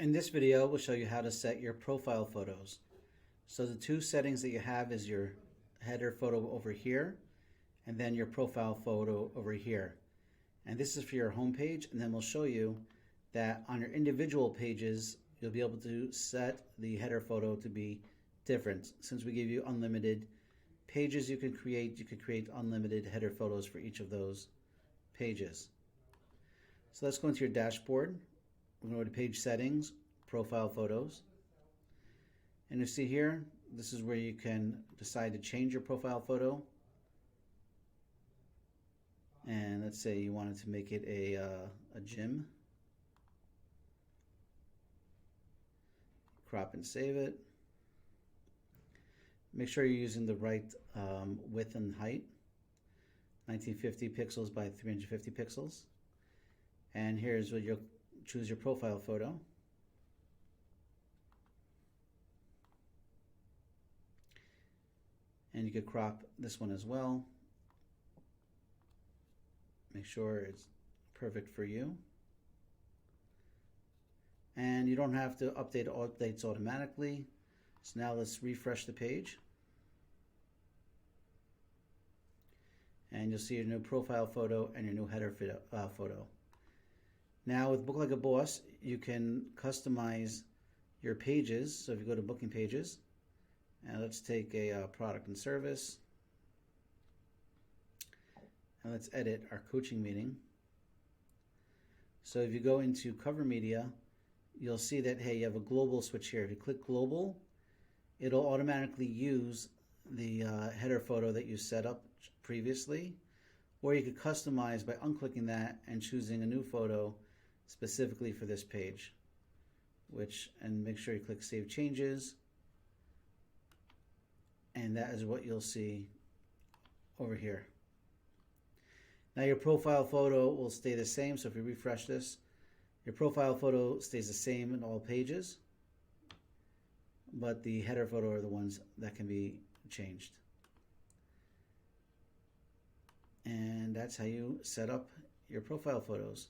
In this video, we'll show you how to set your profile photos. So the two settings that you have is your header photo over here and then your profile photo over here. And this is for your home page, and then we'll show you that on your individual pages, you'll be able to set the header photo to be different. Since we give you unlimited pages you can create unlimited header photos for each of those pages. So let's go into your dashboard. We're going to go to page settings, profile photos. And you see here, this is where you can decide to change your profile photo. And let's say you wanted to make it a gym. Crop and save it. Make sure you're using the right width and height. 1950 pixels by 350 pixels. And here's where you'll choose your profile photo. And you could crop this one as well. Make sure it's perfect for you. And you don't have to update updates automatically. So now let's refresh the page. And you'll see your new profile photo and your new header photo. Now with Book Like a Boss, you can customize your pages. So if you go to booking pages, and let's take a product and service, and let's edit our coaching meeting. So if you go into cover media, you'll see that, hey, you have a global switch here. If you click global, it'll automatically use the header photo that you set up previously, or you could customize by unclicking that and choosing a new photo specifically for this page, and make sure you click Save Changes, and that is what you'll see over here. Now your profile photo will stay the same, so if you refresh this, your profile photo stays the same in all pages, but the header photo are the ones that can be changed. And that's how you set up your profile photos.